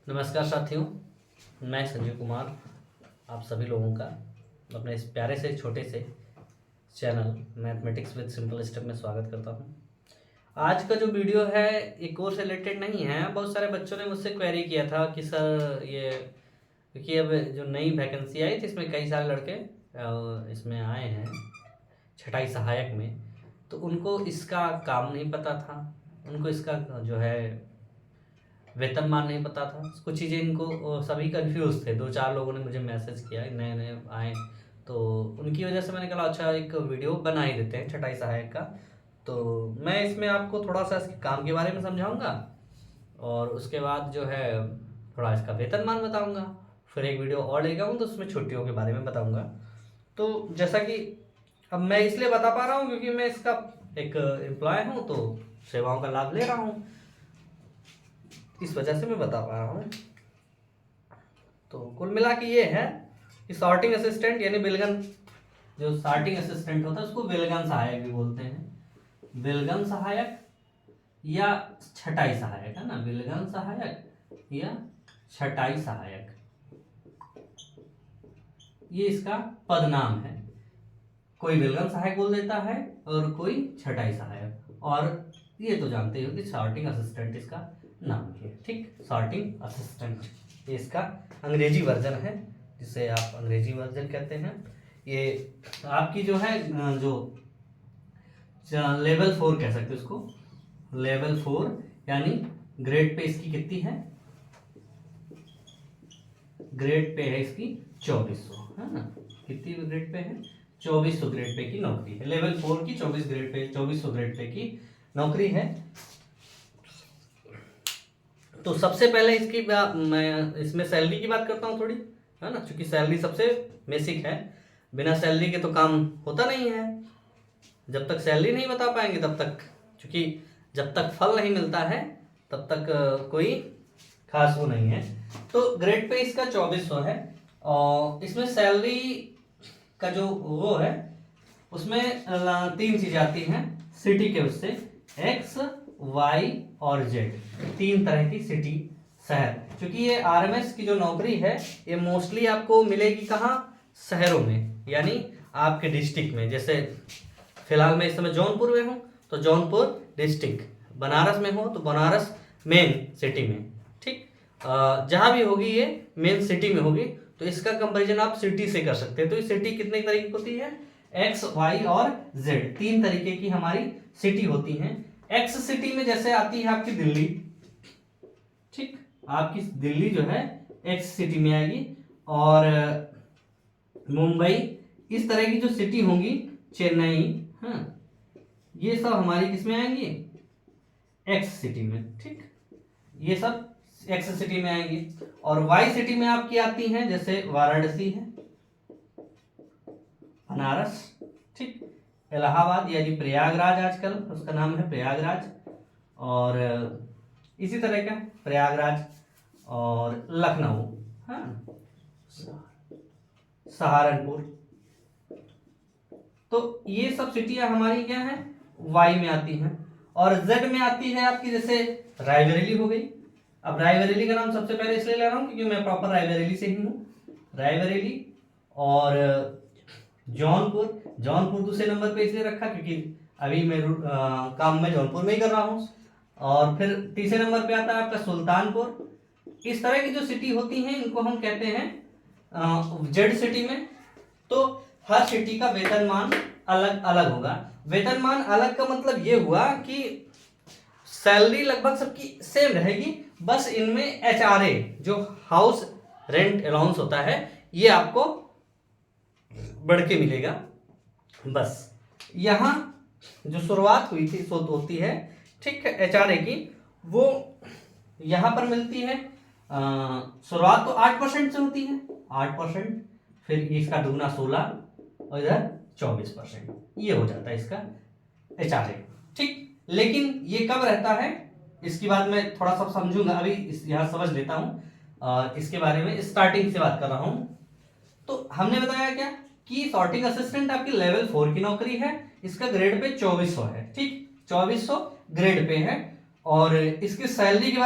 नमस्कार साथियों, मैं संजीव कुमार आप सभी लोगों का अपने इस प्यारे से छोटे से channel mathematics with simple step में स्वागत करता हूं। आज का जो वीडियो है एक कोर्स से रिलेटेड नहीं है। बहुत सारे बच्चों ने मुझसे क्वेरी किया था कि सर ये क्योंकि अब जो नई वैकेंसी आई थी इसमें कई सारे लड़के इसमें आए हैं छटाई सहायक में, तो उनको इसका काम नहीं पता था, उनको इसका जो है वेतनमान नहीं पता था, कुछ चीज़ें इनको सभी कंफ्यूज थे। 2-4 लोगों ने मुझे मैसेज किया, नए नए आए, तो उनकी वजह से मैंने कहा अच्छा एक वीडियो बना ही देते हैं छटाई सहायक का। तो मैं इसमें आपको थोड़ा सा इसके काम के बारे में समझाऊंगा और उसके बाद जो है थोड़ा इसका वेतनमान बताऊंगा। फिर एक वीडियो और लेकर आऊँ तो उसमें छुट्टियों के बारे में बताऊंगा। तो जैसा कि अब मैं इसलिए बता पा रहा हूँ क्योंकि मैं इसका एक एम्प्लॉय हूँ, तो सेवाओं का लाभ ले रहा हूँ, इस वजह से मैं बता पा रहा हूँ। तो कुल मिला के ये है कि सॉर्टिंग असिस्टेंट यानी बिलगन, जो सॉर्टिंग असिस्टेंट होता है उसको बिलगन सहायक भी बोलते हैं। बिलगन सहायक या छटाई सहायक, है ना, बिलगन सहायक या छटाई सहायक, ये इसका पदनाम है। कोई बिलगन सहायक बोल देता है और कोई छटाई सहायक, और ये तो जानते हो कि सॉर्टिंग असिस्टेंट इसका नाम है। ठीक, सॉर्टिंग असिस्टेंट ये इसका अंग्रेजी वर्जन है, जिसे आप अंग्रेजी वर्जन कहते हैं। ये आपकी जो है जो लेवल 4 कह सकते हो इसको, लेवल 4 यानी ग्रेड पे इसकी कितनी है, ग्रेड पे है इसकी 2400, है ना, कितनी ग्रेड पे है 2400 ग्रेड पे की नौकरी है। लेवल 4 की 2400 ग्रेड पे की नौकरी है। तो सबसे पहले इसकी मैं इसमें सैलरी की बात करता हूँ थोड़ी, है ना, क्योंकि सैलरी सबसे बेसिक है। बिना सैलरी के तो काम होता नहीं है। जब तक सैलरी नहीं बता पाएंगे तब तक, क्योंकि जब तक फल नहीं मिलता है तब तक कोई खास वो नहीं है। तो ग्रेड पे इसका 2400 है और इसमें सैलरी का जो वो है उसमें 3 चीजें आती हैं सिटी के, उससे एक्स वाई और जेड, 3 तरह की सिटी शहर। क्योंकि ये आरएमएस की जो नौकरी है ये मोस्टली आपको मिलेगी कहाँ, शहरों में, यानी आपके डिस्ट्रिक्ट में। जैसे फिलहाल मैं इस समय जौनपुर में हूँ तो जौनपुर डिस्ट्रिक्ट, बनारस में हो तो बनारस मेन सिटी में। ठीक, जहाँ भी होगी ये मेन सिटी में होगी, तो इसका कंपैरिजन आप सिटी से कर सकते हैं। तो ये सिटी कितने तरीके की होती है, एक्स वाई और जेड, 3 तरीके की हमारी सिटी होती हैं। एक्स सिटी में जैसे आती है आपकी दिल्ली, ठीक, आपकी दिल्ली जो है एक्स सिटी में आएगी, और मुंबई, इस तरह की जो सिटी होंगी, चेन्नई, हाँ, ये सब हमारी किसमें आएंगी, एक्स सिटी में। ठीक, ये सब एक्स सिटी में आएंगी। और वाई सिटी में आपकी आती हैं जैसे वाराणसी है, बनारस, ठीक, इलाहाबाद यानी प्रयागराज, आजकल उसका नाम है प्रयागराज, और इसी तरह का प्रयागराज और लखनऊ, हाँ, सहारनपुर। तो ये सब सिटियां हमारी क्या हैं, वाई में आती हैं। और जेड में आती है आपकी जैसे रायबरेली हो गई। अब रायबरेली का नाम सबसे पहले इसलिए ले रहा हूं क्योंकि मैं प्रॉपर रायबरेली से ही हूँ, रायबरेली। और जौनपुर, जौनपुर दूसरे नंबर पे इसलिए रखा क्योंकि अभी मैं काम में जौनपुर में ही कर रहा हूँ। और फिर तीसरे नंबर पे आता है आपका सुल्तानपुर। इस तरह की जो सिटी होती हैं इनको हम कहते हैं जेड सिटी में। तो हर सिटी का वेतनमान अलग अलग होगा। वेतनमान अलग का मतलब ये हुआ कि सैलरी लगभग सबकी सेम रहेगी, बस इनमें एचआरए जो हाउस रेंट अलाउंस होता है ये आपको बढ़ के मिलेगा। बस यहाँ जो शुरुआत हुई थी होती है, ठीक है, एचआरए की, वो यहाँ पर मिलती है। शुरुआत तो 8% से होती है, 8%, फिर इसका दुगना 16 और इधर 24%, ये हो जाता है इसका एचआरए। ठीक, लेकिन ये कब रहता है इसकी बात मैं थोड़ा सा समझूंगा, अभी यहाँ समझ लेता हूँ। इसके बारे में स्टार्टिंग से बात कर रहा हूँ। तो हमने बताया क्या कि सॉर्टिंग असिस्टेंट आपकी लेवल 4 की नौकरी है, इसका ग्रेड पे 2400 है। ठीक, 2400 ग्रेड पे है। और इसकी सैलरी के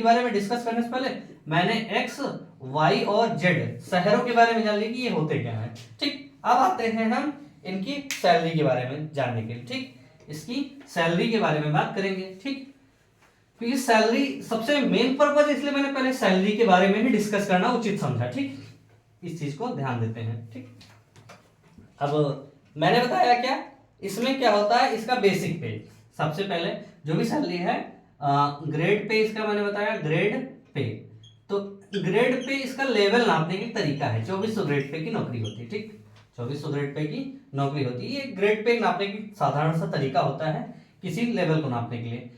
बारे में डिस्कस करने से पहले मैंने एक्स वाई और जेड शहरों के बारे में जान लिया कि ये होते क्या है। ठीक, अब आते हैं हम इनकी सैलरी के बारे में जानने के लिए। ठीक, इसकी सैलरी के बारे में बात करेंगे। ठीक, क्योंकि सैलरी सबसे मेन पर्पज, इसलिए मैंने पहले सैलरी के बारे में ही डिस्कस करना उचित समझा। ठीक, इस चीज को ध्यान देते हैं। ठीक, अब मैंने बताया क्या इसमें क्या होता है, इसका बेसिक पे। सबसे पहले जो भी सैलरी है ग्रेड पे, इसका मैंने बताया ग्रेड पे। तो ग्रेड पे इसका लेवल नापने का तरीका है। 2400 ग्रेड पे की नौकरी होती है। ठीक, 2400 ग्रेड पे की नौकरी होती है। ये ग्रेड पे नापने की साधारण सा तरीका होता है किसी लेवल को नापने के लिए।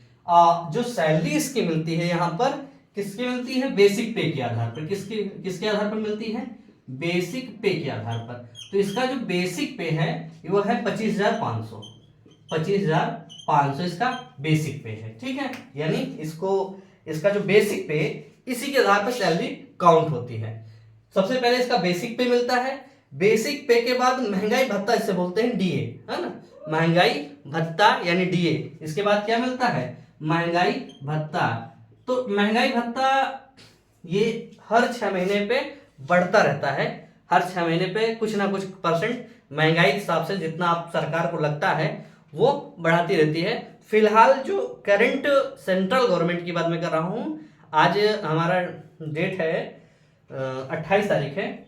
जो सैलरी इसकी मिलती है यहाँ पर किसकी मिलती है, बेसिक पे के आधार पर। किसके आधार पर मिलती है, बेसिक पे के आधार पर। तो इसका जो बेसिक पे है वो है 25,500। 25,500 इसका बेसिक पे है। ठीक है, यानी इसका जो बेसिक पे इसी के आधार पर सैलरी काउंट होती है। सबसे पहले इसका बेसिक पे मिलता है। बेसिक पे के बाद महंगाई भत्ता, इसे बोलते हैं डीए, है ना, महंगाई भत्ता यानी डीए। इसके बाद क्या मिलता है, महंगाई भत्ता। तो महंगाई भत्ता ये हर 6 महीने पे बढ़ता रहता है। हर 6 महीने पे कुछ ना कुछ परसेंट महंगाई के हिसाब से जितना आप सरकार को लगता है वो बढ़ाती रहती है। फिलहाल जो करंट सेंट्रल गवर्नमेंट की बात मैं कर रहा हूं, आज हमारा डेट है 28 तारीख है,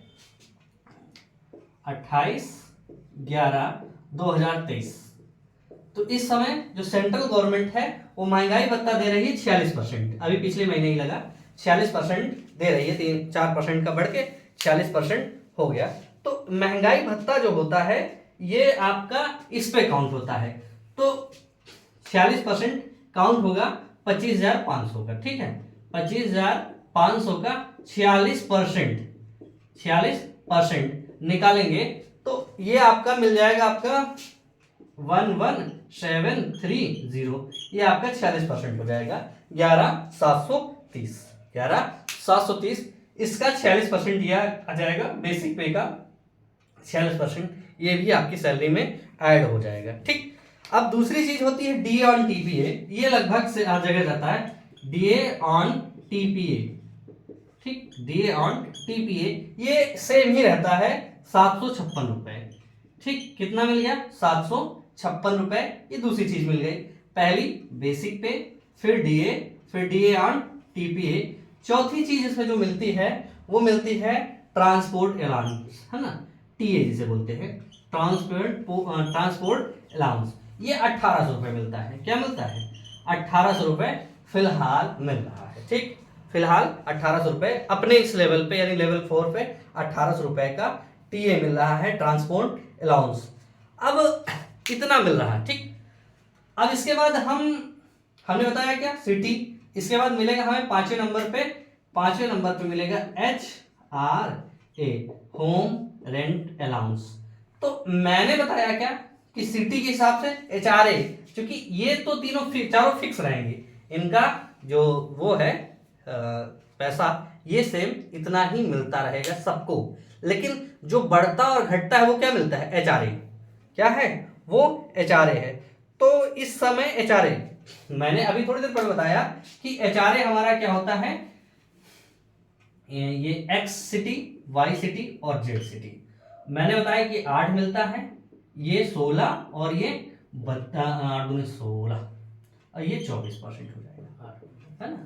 28/11/2023। तो इस समय जो सेंट्रल गवर्नमेंट है वो महंगाई भत्ता दे रही है 46%। अभी पिछले महीने ही लगा 46% दे रही है, 3-4% का बढ़ के 46% हो गया। तो महंगाई भत्ता जो होता है ये आपका इस पे काउंट होता है। तो 46% काउंट होगा 25,500 का। ठीक है, 25,500 का 46% निकालेंगे तो ये आपका मिल जाएगा, आपका 11,730। ये आपका 46% हो जाएगा, 11,730। इसका 46% यह आ जाएगा, बेसिक पे का 46% ये भी आपकी सैलरी में ऐड हो जाएगा। ठीक, अब दूसरी चीज होती है डीए ऑन टीपीए। ये लगभग से हर जगह जाता है, डीए ऑन टीपीए। ठीक, डीए ऑन टीपीए ये सेम ही रहता है, 756 रुपए। ठीक, कितना मिल गया, 756 रुपए। ये दूसरी चीज मिल गई, पहली बेसिक पे, फिर डीए ऑन टीपीए। चौथी चीज इसमें जो मिलती है वो मिलती है ट्रांसपोर्ट अलाउंस, है ना, टीए जिसे बोलते हैं, ट्रांसपोर्ट अलाउंस। ये 1800 रुपए मिलता है। क्या मिलता है, 1800 रुपए फिलहाल मिल रहा है। ठीक, फिलहाल 1800 रुपए अपने इस लेवल पे यानी लेवल 4 पे 1800 रुपए का टीए मिल रहा है, ट्रांसपोर्ट अलाउंस। अब इतना मिल रहा है। ठीक, अब इसके बाद हमने बताया क्या, सिटी। इसके बाद मिलेगा हमें पांचवें नंबर पे मिलेगा HRA, होम रेंट अलाउंस। तो मैंने बताया क्या कि सिटी के हिसाब से HRA, क्योंकि ये तो चारों फिक्स रहेंगे, इनका जो वो है पैसा ये सेम इतना ही मिलता रहेगा सबको। लेकिन जो बढ़ता और घटता है वो क्या मिलता है, HRA। क्या है वो, HRA है। तो इस समय HRA मैंने अभी थोड़ी देर पहले बताया कि HRA हमारा क्या होता है, ये X सिटी, Y सिटी और Z सिटी। मैंने बताया कि 8 मिलता है, ये 16 और ये 8 दूनी 16 और ये 24% हो जाएगा, है ना,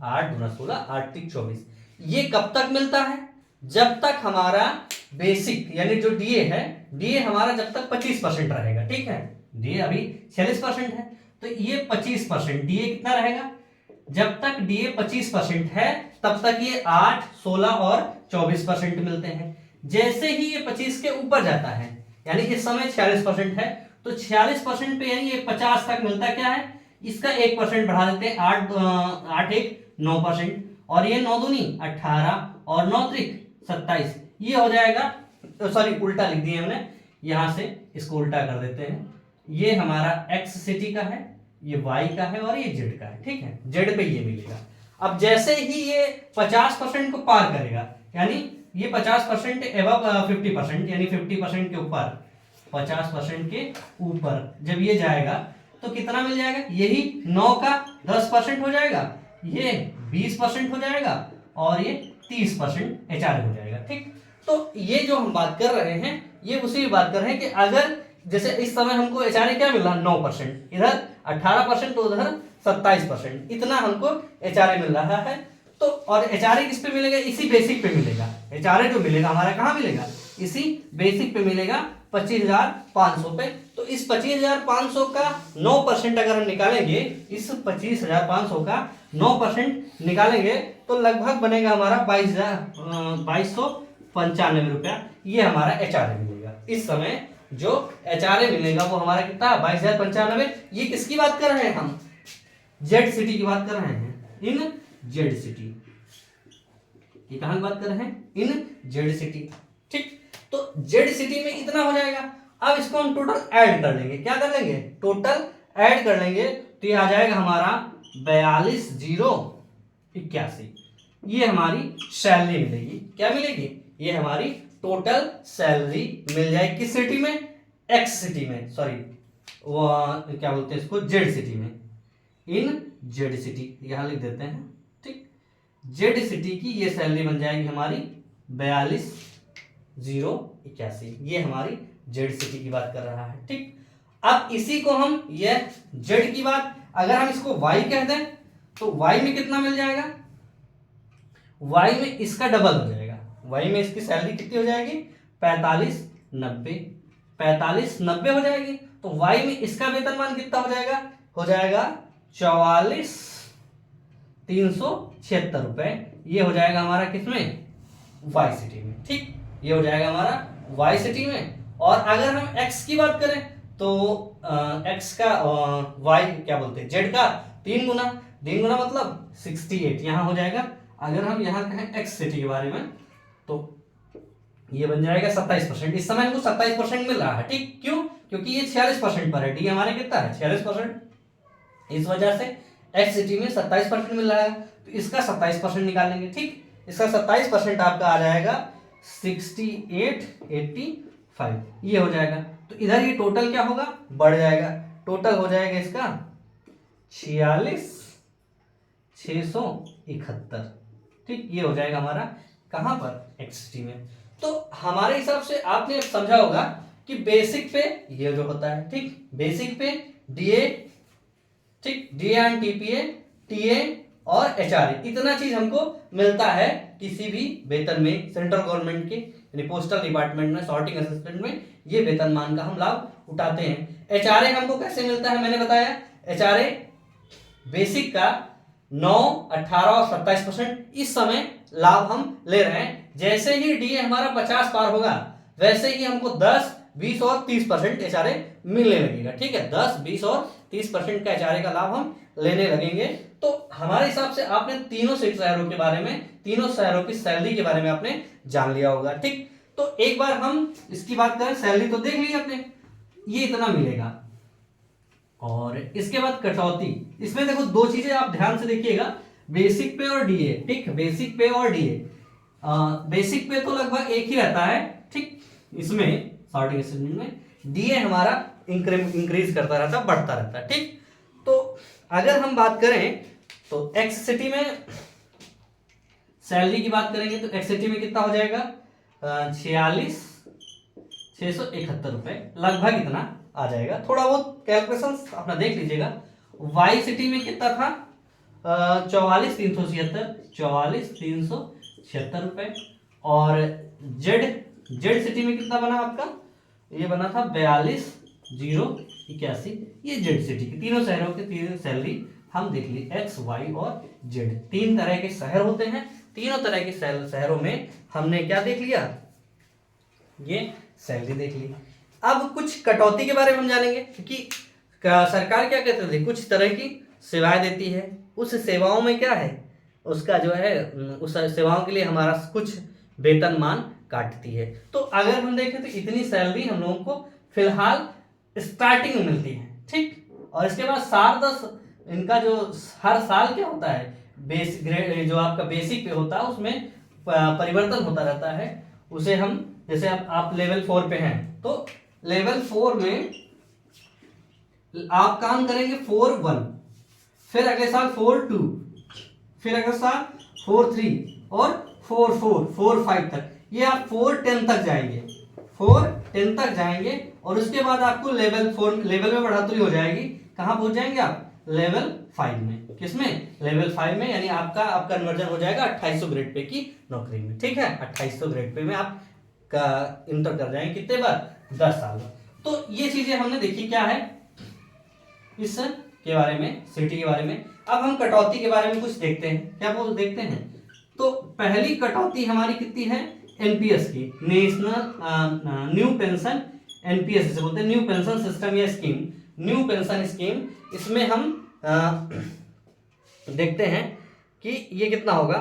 8 दूना 16, 8 3 24। ये कब तक मिलता है, जब तक हमारा बेसिक यानी जो डीए है, डीए हमारा जब तक 25% रहेगा। ठीक है, डीए अभी 46% है, तो ये 25%, डीए कितना रहेगा, जब तक डीए 25% है तब तक ये 8, 16 और 24% मिलते हैं। जैसे ही ये 25 के ऊपर जाता है, यानी इस समय 46% है, तो 46% पे यानी ये 50 तक मिलता क्या है, इसका 1% बढ़ा देते हैं, 8 1 9%, और ये 9 दूनी 18 और 9 त्रिक 27। ये हो जाएगा, सॉरी उल्टा लिख दिया हमने, यहां से इसको उल्टा कर देते हैं। ये हमारा एक्स सिटी का है, ये वाई का है और ये जेड का है। ठीक है, जेड पे ये मिलेगा। अब जैसे ही ये 50% को पार करेगा, यानी ये 50% एबव 50%, यानी 50% के ऊपर, 50% के ऊपर जब ये जाएगा तो कितना मिल जाएगा, यही 9 का 10% हो जाएगा, ये 20% हो जाएगा और ये 30% एचआरए हो जाएगा। ठीक, तो ये जो हम बात कर रहे हैं ये उसी की बात कर रहे हैं कि अगर जैसे इस समय हमको एचआरए क्या मिल रहा है 9%, इधर 18% तो उधर 27%, इतना हमको एचआरए मिल रहा है। तो और एचआरए किस पे मिलेगा, इसी बेसिक पे मिलेगा। एचआरए जो मिलेगा हमारा कहाँ मिलेगा, इसी बेसिक पे मिलेगा 25,500 पे। तो इस 25,500 का 9% अगर हम निकालेंगे, इस 25,500 का 9% निकालेंगे तो लगभग बनेगा हमारा 2295 रुपया। ये हमारा एचआरए मिलेगा इस समय। जो एचआरए मिलेगा वो हमारा कितना, 22,095। ये किसकी बात कर रहे हैं हम, जेड सिटी की बात कर रहे हैं, इन जेड सिटी। ये कहां की बात कर रहे हैं, इन जेड सिटी। ठीक, तो जेड सिटी में इतना हो जाएगा। अब इसको हम टोटल ऐड कर लेंगे, क्या कर लेंगे, टोटल ऐड कर लेंगे तो ये आ जाएगा हमारा 42,081। ये हमारी सैलरी मिलेगी, क्या मिलेगी, ये हमारी टोटल सैलरी मिल जाएगी किस सिटी में, एक्स सिटी में, सॉरी वो क्या बोलते हैं इसको, जेड सिटी में, इन जेड सिटी यहां लिख देते हैं। ठीक, जेड सिटी की ये सैलरी बन जाएगी हमारी 42,081। ये हमारी जेड सिटी की बात कर रहा है। ठीक, अब इसी को हम, ये जेड की बात अगर हम इसको वाई कह दें तो वाई में कितना मिल जाएगा, वाई में इसका डबल हो जाएगा। वाई में इसकी सैलरी कितनी हो जाएगी, 45,90 हो जाएगी। तो वाई में इसका वेतनमान कितना हो जाएगा, 44,376 रुपए। ये हो जाएगा हमारा किसमें, वाई सिटी में। ठीक, ये हो जाएगा हमारा वाई सिटी में। और अगर हम एक्स की बात करें तो एक्स का वाई क्या बोलते हैं, जेड का 3 गुना मतलब 68 यहां हो जाएगा। अगर हम यहां कहें एक्स सिटी के बारे में तो ये बन जाएगा 27%। इस समय हमको 27% मिल रहा है। ठीक, क्यों, क्योंकि ये 46% पर है, डी हमारे कितना है 46%। इस वजह से एक्स सिटी में 27% मिल रहा है, तो इसका 27% निकालेंगे। ठीक, इसका 27% आपका आ जाएगा 6885, ये हो जाएगा। तो इधर ये टोटल क्या होगा, बढ़ जाएगा, टोटल हो जाएगा इसका 46,671। ठीक, ये हो जाएगा हमारा कहां पर, एक्स सिटी में। तो हमारे हिसाब से आपने समझा होगा कि बेसिक पे ये जो होता है, ठीक, बेसिक पे डीए, ठीक, डीए एंड टीपीए, टीए और एचआरए, इतना चीज हमको मिलता है किसी भी वेतन में। सेंट्रल गवर्नमेंट के यानी पोस्टल डिपार्टमेंट में, सॉर्टिंग असिस्टेंट में ये वेतनमान का हम लाभ उठाते हैं। एचआरए हमको कैसे मिलता है, मैंने बताया एचआरए बेसिक का 9, 18 और 27% इस समय लाभ हम ले रहे हैं। जैसे ही डीए हमारा 50 पार होगा वैसे ही हमको 10, 20 और 30% एचआरए मिलने लगेगा। ठीक है, 10, 20 और 30% का एचआरए का लाभ हम लेने लगेंगे। तो हमारे हिसाब से आपने तीनों शहरों के बारे में, तीनों शहरों की सैलरी के बारे में आपने जान लिया होगा। ठीक, तो एक बार हम इसकी बात करें, सैलरी तो देख ली आपने, ये इतना मिलेगा। और इसके बाद कटौती, इसमें देखो दो चीजें आप ध्यान से देखिएगा, बेसिक पे और डीए। ठीक, बेसिक पे और डीए, बेसिक पे तो लगभग एक ही रहता है। ठीक, इसमें सॉर्टिंग असिस्टेंट में डीए हमारा इंक्रीज करता रहता, बढ़ता रहता है। ठीक, तो अगर हम बात करें तो एक्स सिटी में सैलरी की बात करेंगे तो एक्स सिटी में कितना हो जाएगा, 46,671 रुपए, लगभग इतना आ जाएगा। थोड़ा बहुत कैलकुलेशन अपना देख लीजिएगा। वाई सिटी में कितना था, 44,376 रुपए। और जेड सिटी में कितना बना आपका, ये बना था 42,081। ये जेड सिटी की तीनों शहरों की तीनों सैलरी हम देख ली, एक्स, वाई और जेड। 3 तरह के शहर होते हैं, तीनों तरह के शहरों में हमने क्या देख लिया, ये सैलरी देख ली। अब कुछ कटौती के बारे में हम जानेंगे, क्योंकि सरकार क्या कहते थे, कुछ तरह की सेवाएं देती है, उस सेवाओं में क्या है, उसका जो है उस सेवाओं के लिए हमारा कुछ वेतनमान काटती है। तो अगर हम देखें तो इतनी सैलरी हम लोगों को फिलहाल स्टार्टिंग में मिलती है। ठीक, और इसके बाद 7-10 इनका जो हर साल क्या होता है, बेस ग्रेड जो आपका बेसिक पे होता है उसमें परिवर्तन होता रहता है। उसे हम जैसे आप लेवल 4 पे हैं तो लेवल 4 में आप काम करेंगे 4-1, फिर अगले साल 4.2, फिर अगले साल 4.3 और 4.4, 4.5 तक, ये आप 4.10 तक जाएंगे, 4.10 तक जाएंगे और उसके बाद आपको लेवल 4 लेवल में बढ़ोतरी हो जाएगी। कहाँ पहुंच जाएंगे आप? लेवल 5 में। किसमें? लेवल 5 में, यानी आपका अब कन्वर्जन हो जाएगा 2800 ग्रेड पे की नौकरी में। ठीक है, 2800 ग्रेड पे में आप का इंटर कर जाएंगे कितने बार? 10 साल में। तो ये चीजें हमने देखी क्या है इस के बारे में, सिटी के बारे में। अब हम कटौती के बारे में कुछ देखते हैं, क्या बोल देखते हैं। तो पहली कटौती हमारी कितनी है? एनपीएस की, नेशनल न्यू पेंशन, एनपीएस जिसे बोलते हैं, न्यू पेंशन सिस्टम या स्कीम, न्यू पेंशन स्कीम। इसमें हम देखते हैं कि ये कितना होगा।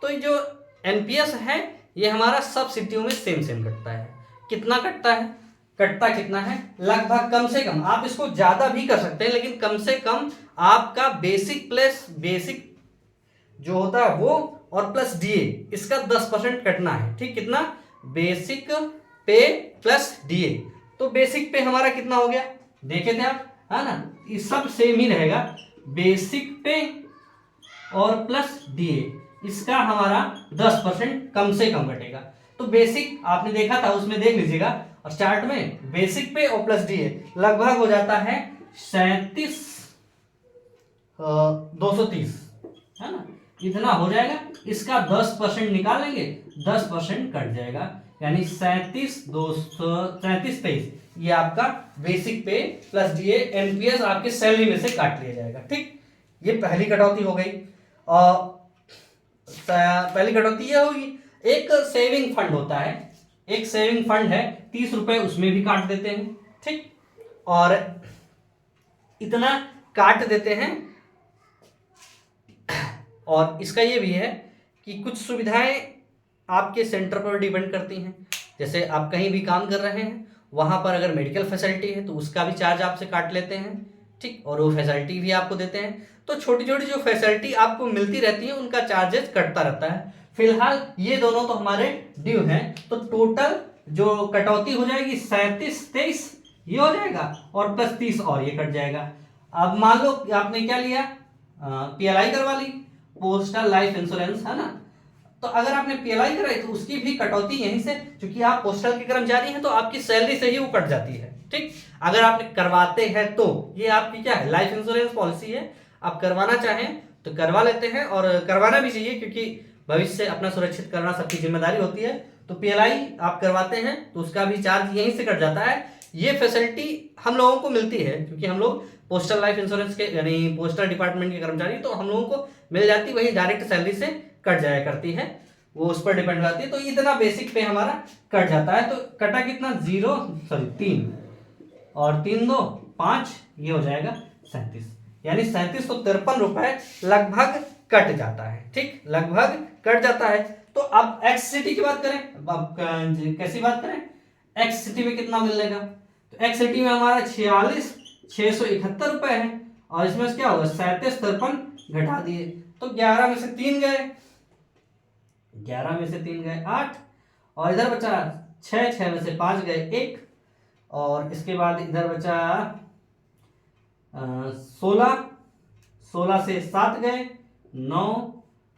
तो ये जो एनपीएस है ये हमारा सब सिटियों में सेम सेम कटता है। कितना कटता है? कटता कितना है? लगभग, कम से कम, आप इसको ज्यादा भी कर सकते हैं लेकिन कम से कम आपका बेसिक प्लस बेसिक जो होता है वो और प्लस डीए, इसका 10% कटना है। ठीक, कितना? बेसिक पे प्लस डीए। तो बेसिक पे हमारा कितना हो गया, देखे थे आप, है ना? ये सब सेम ही रहेगा, बेसिक पे और प्लस डीए, इसका हमारा 10% कम से कम घटेगा। तो बेसिक आपने देखा था, उसमें देख लीजिएगा, और चार्ट में बेसिक पे और प्लस डीए लगभग हो जाता है 37,230, है ना? इतना हो जाएगा। इसका 10% निकालेंगे, 10% कट जाएगा, यानी 37,233 ये आपका बेसिक पे प्लस डीए एनपीएस आपके सैलरी में से काट लिया जाएगा। ठीक, ये पहली कटौती हो गई। पहली कटौती ये होगी। एक सेविंग फंड होता है, एक सेविंग फंड है, 30 रुपए उसमें भी काट देते हैं। ठीक, और इतना काट देते हैं। और इसका ये भी है कि कुछ सुविधाएं आपके सेंटर पर डिपेंड करती हैं। जैसे आप कहीं भी काम कर रहे हैं, वहां पर अगर मेडिकल फैसिलिटी है तो उसका भी चार्ज आपसे काट लेते हैं। ठीक, और वो फैसिलिटी भी आपको देते हैं। तो छोटी छोटी जो फैसिलिटी आपको मिलती रहती है उनका चार्जेस कटता रहता है। फिलहाल ये दोनों तो हमारे ड्यू हैं। तो टोटल जो कटौती हो जाएगी 37,23 ये हो जाएगा, और प्लस 30 और ये कट जाएगा। अब मान लो आपने क्या लिया, पीएलआई करवा ली, पोस्टल लाइफ इंश्योरेंस, है ना? तो अगर आपने पीएलआई कराई तो उसकी भी कटौती यहीं से, क्योंकि आप पोस्टल के कर्मचारी हैं तो आपकी सैलरी से ही वो कट जाती है। ठीक, अगर आपने करवाते हैं तो ये आपकी क्या है, लाइफ इंश्योरेंस पॉलिसी है। आप करवाना चाहें तो करवा लेते हैं, और करवाना भी चाहिए, क्योंकि भविष्य अपना सुरक्षित करना सबकी जिम्मेदारी होती है। तो पीएलआई आप करवाते हैं तो उसका भी चार्ज यहीं से कट जाता है। ये फैसिलिटी हम लोगों को मिलती है क्योंकि हम लोग पोस्टल लाइफ इंश्योरेंस के, यानी पोस्टल डिपार्टमेंट के कर्मचारी, तो हम लोगों को मिल जाती, वही डायरेक्ट सैलरी से कट जाया करती है, वो उस पर डिपेंड करती है। तो इतना बेसिक पे हमारा कट जाता है। तो कटा कितना, 3 और 3 2 5, ये हो जाएगा 37, यानी 3753 रुपए लगभग कट जाता है। ठीक, लगभग कट जाता है। तो अब एक्स सिटी की बात करें, अब कैसी बात करें, एक्स सिटी में कितना मिलेगा। तो एक्स सिटी में हमारा 46,671 रुपए है, और इसमें से क्या होगा, 3753 घटा दिए तो 11 में से 3 गए, 11 में से 3 गए 8, और इधर बचा 6, 6 में से 5 गए 1, और इसके बाद इधर बचा 16, 16 से 7 गए 9,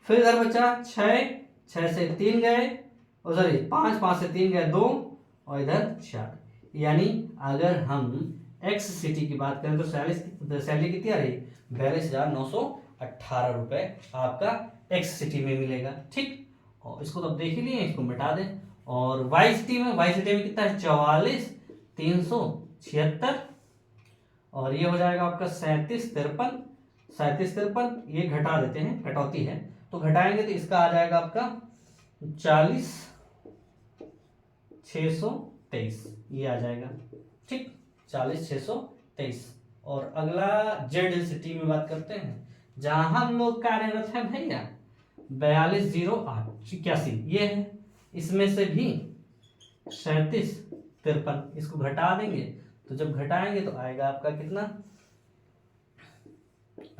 फिर इधर बचा 6, 6 से 3 गए, और सॉरी 5, 5 से 3 गए 2, और इधर 4। यानी अगर हम एक्स सिटी की बात करें तो सैलरी कितनी आ रही है, 42,918 रुपए आपका एक्स सिटी में मिलेगा। ठीक, और इसको तो अब देख ही लिए, इसको मिटा दें। और वाई सिटी में कितना है, 44,376, और ये हो जाएगा आपका 3753, ये घटा देते हैं, कटौती है तो घटाएंगे तो इसका आ जाएगा आपका 40,623, ये आ जाएगा। ठीक, 40,623। और अगला जेड सिटी में बात करते हैं, जहां हम लोग कार्यरत हैं भैया, 42,0881 ये है। इसमें से भी 3753 इसको घटा देंगे, तो जब घटाएंगे तो आएगा आपका कितना,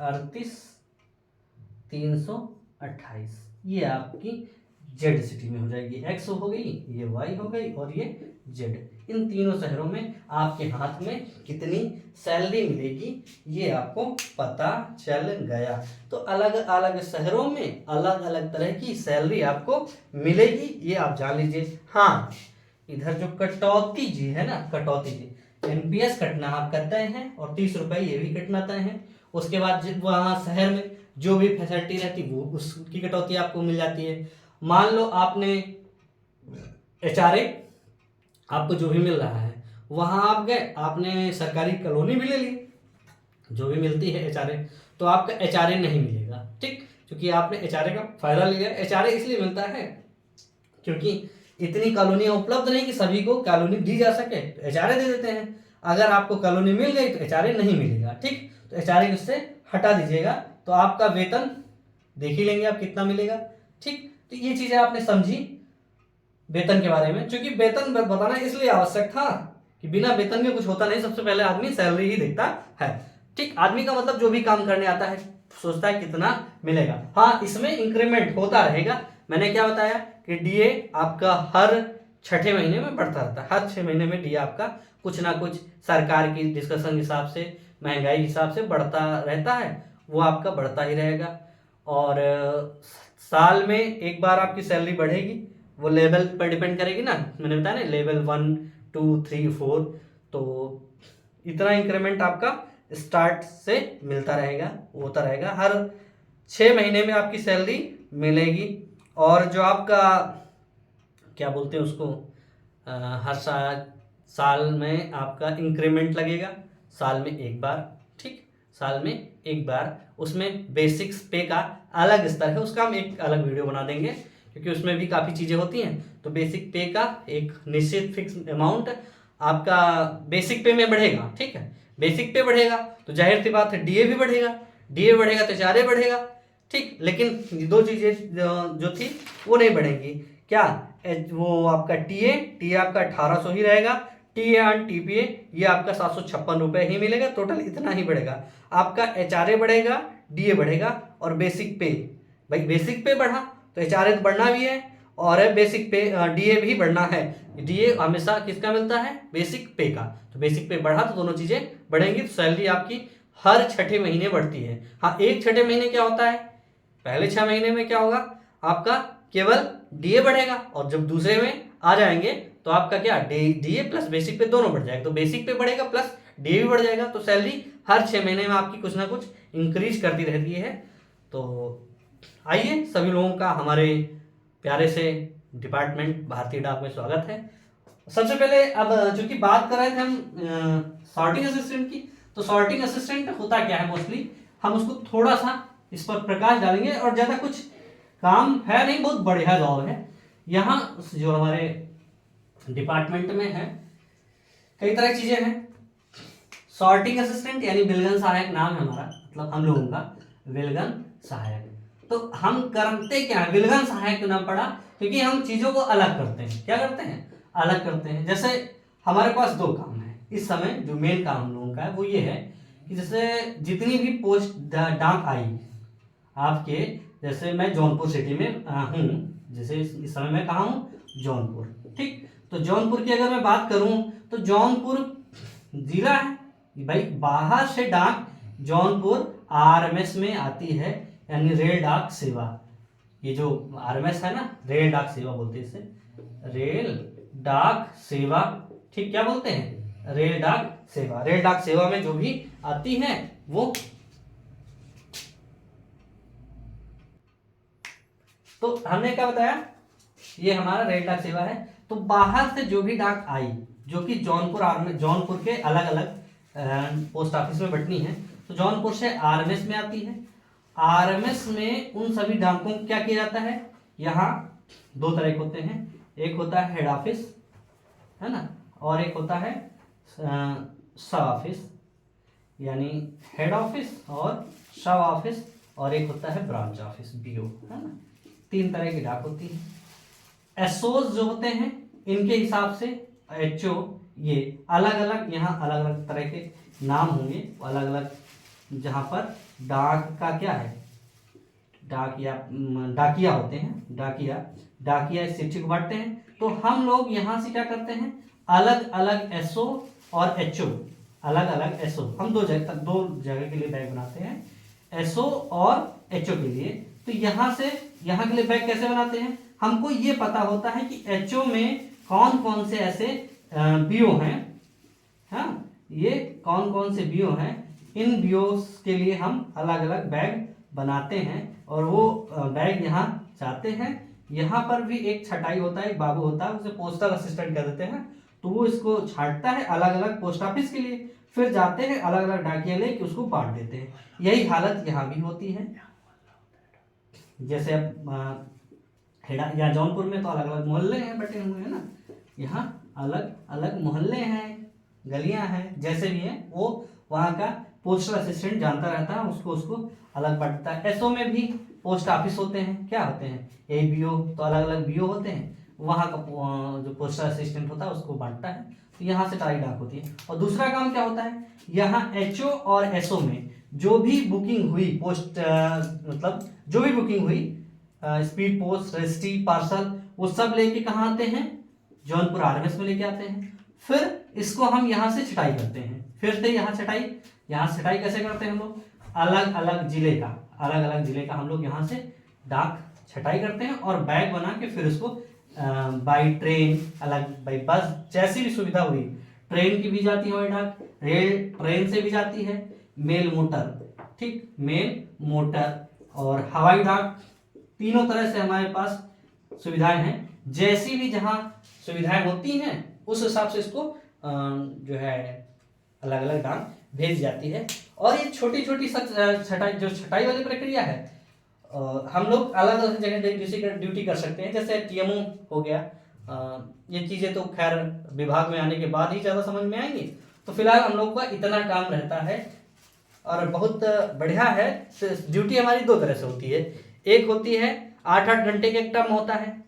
38,328, ये आपकी जेड सिटी में हो जाएगी। एक्स हो गई, ये वाई हो गई और ये जेड। इन तीनों शहरों में आपके हाथ में कितनी सैलरी मिलेगी ये आपको पता चल गया। तो अलग अलग शहरों में अलग अलग तरह की सैलरी आपको मिलेगी, ये आप जान लीजिए। हाँ, इधर जो कटौती जी है ना, कटौती जी एनपीएस कटना आप करते हैं और 30 रुपए ये भी कटनाते हैं। उसके बाद वहाँ शहर में जो भी फैसिलिटी रहती वो उसकी कटौती आपको मिल जाती है। मान लो आपने एचआरए आपको जो भी मिल रहा है वहां आप गए, आपने सरकारी कॉलोनी भी ले ली जो भी मिलती है एचआरए, तो आपका एचआरए नहीं मिलेगा। ठीक, क्योंकि आपने एचआरए का फायदा लिया। एचआरए इसलिए मिलता है क्योंकि इतनी कॉलोनियां उपलब्ध नहीं कि सभी को कॉलोनी दी जा सके, तो एचआरए दे देते हैं। अगर आपको कॉलोनी मिल गई तो एचआरए नहीं मिलेगा। ठीक, तो एचआरए उससे हटा दीजिएगा तो आपका वेतन देख ही लेंगे आप कितना मिलेगा। ठीक, तो ये चीजें आपने समझी वेतन के बारे में। क्योंकि वेतन बताना इसलिए आवश्यक था कि बिना वेतन के कुछ होता नहीं। सबसे पहले आदमी सैलरी ही देखता है। ठीक, आदमी का मतलब जो भी काम करने आता है सोचता है कितना मिलेगा। हाँ, इसमें इंक्रीमेंट होता रहेगा। मैंने क्या बताया कि डीए आपका हर 6ठे महीने में बढ़ता रहता है। हर 6 महीने में डीए आपका कुछ ना कुछ सरकार की डिस्कशन के हिसाब से, महंगाई के हिसाब से बढ़ता रहता है, वो आपका बढ़ता ही रहेगा। और साल में एक बार आपकी सैलरी बढ़ेगी, वो लेवल पर डिपेंड करेगी ना। मैंने बताया ना लेवल 1 2 3 4, तो इतना इंक्रीमेंट आपका स्टार्ट से मिलता रहेगा, होता रहेगा। हर 6 महीने में आपकी सैलरी मिलेगी। और जो आपका क्या बोलते हैं उसको, हर साल में आपका इंक्रीमेंट लगेगा, साल में एक बार। ठीक, साल में एक बार। उसमें बेसिक्स पे का अलग स्तर है, उसका हम एक अलग वीडियो बना देंगे क्योंकि उसमें भी काफ़ी चीज़ें होती हैं। तो बेसिक पे का एक निश्चित फिक्स अमाउंट आपका बेसिक पे में बढ़ेगा। ठीक है, बेसिक पे बढ़ेगा तो जाहिर सी बात है डीए भी बढ़ेगा, डीए बढ़ेगा तो एचआरए बढ़ेगा। ठीक, लेकिन दो चीज़ें जो थी वो नहीं बढ़ेंगी। क्या, वो आपका टीए आपका 1800 ही रहेगा। टीए एंड टीपीए ये आपका 756 रुपये ही मिलेगा। टोटल इतना ही बढ़ेगा। आपका एचआरए बढ़ेगा, डीए बढ़ेगा और बेसिक पे, भाई बेसिक पे बढ़ा तो एचआरए तो बढ़ना भी है और बेसिक पे डीए भी बढ़ना है। डीए हमेशा किसका मिलता है, बेसिक पे का। तो बेसिक पे बढ़ा तो दोनों चीजें बढ़ेंगी, तो सैलरी आपकी हर 6ठे महीने बढ़ती है। हाँ, एक 6ठे महीने क्या होता है, पहले 6 महीने में क्या होगा आपका केवल डीए बढ़ेगा और जब दूसरे में आ जाएंगे तो आपका क्या डीए प्लस बेसिक पे दोनों बढ़ जाएगा। तो बेसिक पे बढ़ेगा प्लस डीए भी बढ़ जाएगा, तो सैलरी हर 6 महीने में आपकी कुछ ना कुछ इंक्रीज करती रहती है। तो आइए सभी लोगों का हमारे प्यारे से डिपार्टमेंट भारतीय डाक में स्वागत है। सबसे पहले अब चूंकि बात कर रहे थे हम सॉर्टिंग असिस्टेंट की, तो सॉर्टिंग असिस्टेंट होता क्या है मोस्टली, हम उसको थोड़ा सा इस पर प्रकाश डालेंगे। और ज़्यादा कुछ काम है नहीं, बहुत बढ़िया जॉब है। यहाँ जो हमारे डिपार्टमेंट में है कई तरह की चीज़ें हैं। सॉर्टिंग असिस्टेंट यानी विलगन सहायक नाम है हमारा, मतलब हम लोगों का विलगन सहायक। तो हम करते क्या है, विलगन सहायक क्यों नाम पड़ा, क्योंकि हम चीज़ों को अलग करते हैं। क्या करते हैं, अलग करते हैं। जैसे हमारे पास 2 काम है इस समय, जो मेन काम हम लोगों का है वो ये है कि जैसे जितनी भी पोस्ट डाक आई आपके, जैसे मैं जौनपुर सिटी में हूँ, जैसे इस समय मैं कहाँ हूँ, जौनपुर। ठीक, तो जौनपुर की अगर मैं बात करूँ तो जौनपुर जिला है भाई, बाहर से डाक जौनपुर आरएमएस में आती है, यानी रेल डाक सेवा। ये जो आरएमएस है ना, रेल डाक सेवा बोलते हैं इसे, रेल डाक सेवा। ठीक, क्या बोलते हैं, रेल डाक सेवा। रेल डाक सेवा में जो भी आती है वो, तो हमने क्या बताया, ये हमारा रेल डाक सेवा है। तो बाहर से जो भी डाक आई जो कि जौनपुर के अलग अलग पोस्ट ऑफिस में बटनी है, तो जौनपुर से आरएमएस में आती है। आरएमएस में उन सभी डाकों को क्या किया जाता है, यहाँ 2 तरह के होते हैं, एक होता है हेड ऑफिस है ना, और एक होता है सब ऑफिस, यानी हेड ऑफिस और सब ऑफिस, और एक होता है ब्रांच ऑफिस, बीओ है ना। 3 तरह की डाक होती है। एसओज जो होते हैं इनके हिसाब से एचओ, ये अलग अलग, यहाँ अलग अलग तरह के नाम होंगे, अलग अलग जहाँ पर डाक का क्या है, डाकिया होते हैं, डाकिया डाकिया इस चिट्ठी को बांटते हैं। तो हम लोग यहाँ से क्या करते हैं, अलग अलग एसओ और एचओ, अलग अलग एसओ हम दो जगह के लिए बैग बनाते हैं, एसओ और एचओ के लिए। तो यहाँ से यहाँ के लिए बैग कैसे बनाते हैं, हमको ये पता होता है कि एचओ में कौन कौन से ऐसे बीओ हैं, हाँ ये कौन कौन से बीओ हैं, इन बीओ के लिए हम अलग अलग बैग बनाते हैं और वो बैग यहाँ जाते हैं। यहाँ पर भी एक छटाई होता है, एक बाबू होता है, उसे पोस्टल असिस्टेंट कह देते हैं। तो वो इसको छांटता है अलग अलग पोस्ट ऑफिस के लिए, फिर जाते हैं अलग अलग डाकिया लेके उसको बांट देते हैं। यही हालत यहाँ भी होती है। जैसे अब हेड़ा या जौनपुर में तो अलग अलग मोहल्ले हैं बटे हुए हैं ना, यहाँ अलग अलग मोहल्ले हैं, गलियां हैं, जैसे भी हैं वो वहाँ का पोस्टल असिस्टेंट जानता रहता है, उसको अलग बांटता है। एसओ में भी पोस्ट ऑफिस होते हैं, क्या होते हैं, ए बीओ, तो अलग अलग बीओ होते हैं, वहाँ का जो पोस्टल असिस्टेंट होता है उसको बांटता है। तो यहाँ से टाई डाक होती है। और दूसरा काम क्या होता है, यहाँ एचओ और एसओ में जो भी बुकिंग हुई पोस्ट मतलब जो भी बुकिंग हुई स्पीड पोस्ट, रजिस्ट्री, पार्सल, वो सब लेके कहाँ आते हैं, जौनपुर आरएमएस में लेके आते हैं। फिर इसको हम यहाँ से छटाई करते हैं, फिर से यहाँ छटाई कैसे करते हैं हम लोग, अलग अलग जिले का हम लोग यहाँ से डाक छटाई करते हैं और बैग बना के फिर उसको बाई ट्रेन, अलग बाई बस, जैसी भी सुविधा हुई, ट्रेन की भी जाती है हमारी डाक, रेल ट्रेन से भी जाती है, मेल मोटर, ठीक, मेल मोटर और हवाई डाक, तीनों तरह से हमारे पास सुविधाएं हैं। जैसी भी जहाँ सुविधाएं होती हैं उस हिसाब से इसको जो है अलग अलग डाक भेज जाती है। और ये छोटी छोटी छटाई वाली प्रक्रिया है, हम लोग अलग अलग जगह ड्यूटी कर सकते हैं। जैसे टीएमओ हो गया, ये चीज़ें तो खैर विभाग में आने के बाद ही ज़्यादा समझ में आएंगी। तो फिलहाल हम लोग का इतना काम रहता है और बहुत बढ़िया है। ड्यूटी हमारी दो तरह से होती है, एक होती है 8-8 घंटे के एक टर्म होता है।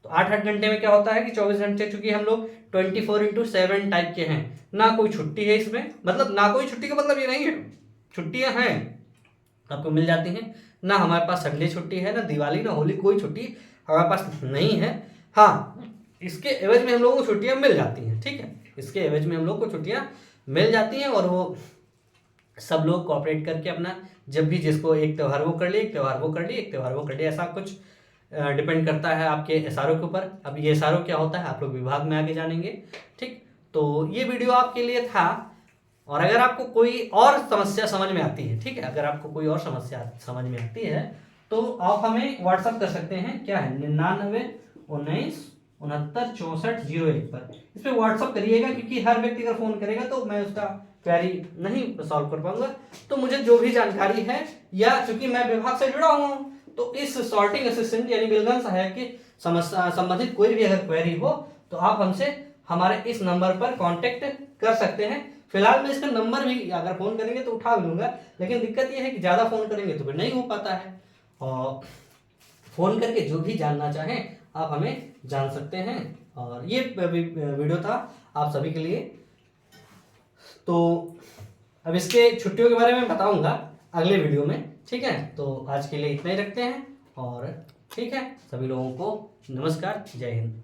तो 8-8 घंटे में क्या होता है कि 24 घंटे, चूंकि हम लोग 24/7 टाइप के हैं, ना कोई छुट्टी है इसमें, मतलब ना कोई छुट्टी का मतलब ये नहीं है, छुट्टियां हैं आपको मिल जाती हैं, ना हमारे पास संडे छुट्टी है, ना दिवाली, ना होली, कोई छुट्टी हमारे पास नहीं है। हाँ, इसके एवज में हम लोगों को छुट्टियां मिल जाती हैं, ठीक है, इसके एवज में हम लोग को छुट्टियां मिल जाती हैं और वो सब लोग कोऑपरेट करके अपना जब भी जिसको एक त्यौहार वो कर लिए, एक त्यौहार वो कर लिए, एक त्यौहार वो कर लिए, ऐसा कुछ डिपेंड करता है आपके एसआरओ के ऊपर। अब ये एसआरओ क्या होता है आप लोग विभाग में आके जानेंगे, ठीक। तो ये वीडियो आपके लिए था, और अगर आपको कोई और समस्या समझ में आती है, ठीक है, अगर आपको कोई और समस्या समझ में आती है तो आप हमें व्हाट्सअप कर सकते हैं, क्या है 9919696401 पर, इस पर व्हाट्सअप करिएगा, क्योंकि हर व्यक्ति अगर फोन करेगा तो मैं उसका क्वेरी नहीं सॉल्व कर पाऊंगा। तो मुझे जो भी जानकारी है, या चूंकि मैं विभाग से जुड़ा हुआ हूँ, तो इस सॉर्टिंग असिस्टेंट यानी बिलगन सहायक की समस्या संबंधित कोई भी अगर क्वेरी हो तो आप हमसे हमारे इस नंबर पर कांटेक्ट कर सकते हैं। फिलहाल मैं इसका नंबर भी अगर फोन करेंगे तो उठा भी लूंगा, लेकिन दिक्कत यह है कि ज़्यादा फोन करेंगे तो फिर नहीं हो पाता है। और फोन करके जो भी जानना चाहें आप हमें जान सकते हैं। और ये वीडियो था आप सभी के लिए। तो अब इसके छुट्टियों के बारे में बताऊंगा अगले वीडियो में, ठीक है। तो आज के लिए इतना ही रखते हैं और ठीक है, सभी लोगों को नमस्कार, जय हिंद।